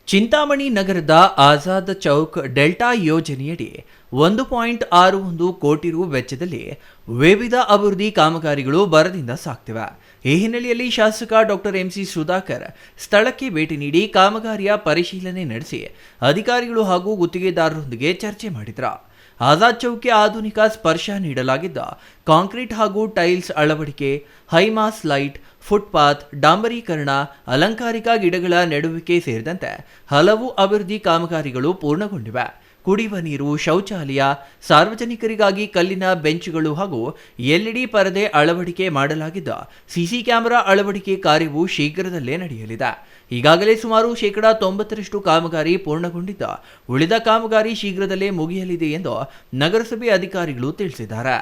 ಚಿಂತಾಮಣಿ ನಗರದ ಆಜಾದ್ ಚೌಕ್ ಡೆಲ್ಟಾ ಯೋಜನೆಯಡಿ 1.61 ಕೋಟಿ ರು ವೆಚ್ಚದಲ್ಲಿ ವಿವಿಧ ಅಭಿವೃದ್ಧಿ ಕಾಮಗಾರಿಗಳು ಭರದಿಂದ ಸಾಗ್ತಿವೆ. ಈ ಹಿನ್ನೆಲೆಯಲ್ಲಿ ಶಾಸಕ ಡಾಕ್ಟರ್ ಎಂಸಿ ಸುಧಾಕರ್ ಸ್ಥಳಕ್ಕೆ ಭೇಟಿ ನೀಡಿ ಕಾಮಗಾರಿಯ ಪರಿಶೀಲನೆ ನಡೆಸಿ ಅಧಿಕಾರಿಗಳು ಹಾಗೂ ಗುತ್ತಿಗೆದಾರರೊಂದಿಗೆ ಚರ್ಚೆ ಮಾಡಿದರು. ಆಜಾದ್ ಚೌಕ್ಗೆ ಆಧುನಿಕ ಸ್ಪರ್ಶ ನೀಡಲಾಗಿದ್ದ ಕಾಂಕ್ರೀಟ್ ಹಾಗೂ ಟೈಲ್ಸ್ ಅಳವಡಿಕೆ, ಹೈಮಾಸ್ ಲೈಟ್, ಫುಟ್ಪಾತ್, ಡಾಂಬರೀಕರಣ, ಅಲಂಕಾರಿಕ ಗಿಡಗಳ ನೆಡುವಿಕೆ ಸೇರಿದಂತೆ ಹಲವು ಅಭಿವೃದ್ಧಿ ಕಾಮಗಾರಿಗಳು ಪೂರ್ಣಗೊಂಡಿವೆ. ಕುಡಿಯುವ ನೀರು, ಶೌಚಾಲಯ, ಸಾರ್ವಜನಿಕರಿಗಾಗಿ ಕಲ್ಲಿನ ಬೆಂಚುಗಳು ಹಾಗೂ ಎಲ್ಇಡಿ ಪರದೆ ಅಳವಡಿಕೆ ಮಾಡಲಾಗಿದ್ದ ಸಿಸಿ ಕ್ಯಾಮೆರಾ ಅಳವಡಿಕೆ ಕಾರ್ಯವು ಶೀಘ್ರದಲ್ಲೇ ನಡೆಯಲಿದೆ. ಈಗಾಗಲೇ ಸುಮಾರು 90% ಕಾಮಗಾರಿ ಪೂರ್ಣಗೊಂಡಿದ್ದ ಉಳಿದ ಕಾಮಗಾರಿ ಶೀಘ್ರದಲ್ಲೇ ಮುಗಿಯಲಿದೆ ಎಂದು ನಗರಸಭೆ ಅಧಿಕಾರಿಗಳು ತಿಳಿಸಿದ್ದಾರೆ.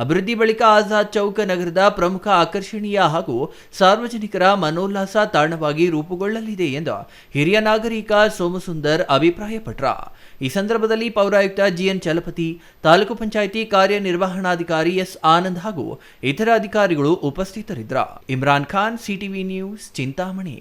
ಅಭಿವೃದ್ಧಿ ಬಳಿಕ ಆಜಾದ್ ಚೌಕ್ ನಗರದ ಪ್ರಮುಖ ಆಕರ್ಷಣೀಯ ಹಾಗೂ ಸಾರ್ವಜನಿಕರ ಮನೋಲ್ಲಾಸ ತಾಣವಾಗಿ ರೂಪುಗೊಳ್ಳಲಿದೆ ಎಂದು ಹಿರಿಯ ನಾಗರಿಕ ಸೋಮಸುಂದರ್ ಅಭಿಪ್ರಾಯಪಟ್ಟರು. ಈ ಸಂದರ್ಭದಲ್ಲಿ ಪೌರಾಯುಕ್ತ ಜಿಎನ್ ಚಲಪತಿ, ತಾಲೂಕು ಪಂಚಾಯಿತಿ ಕಾರ್ಯನಿರ್ವಹಣಾಧಿಕಾರಿ ಎಸ್ ಆನಂದ್ ಹಾಗೂ ಇತರ ಅಧಿಕಾರಿಗಳು ಉಪಸ್ಥಿತರಿದ್ದರು. Imran Khan, CTV news, Chintamani.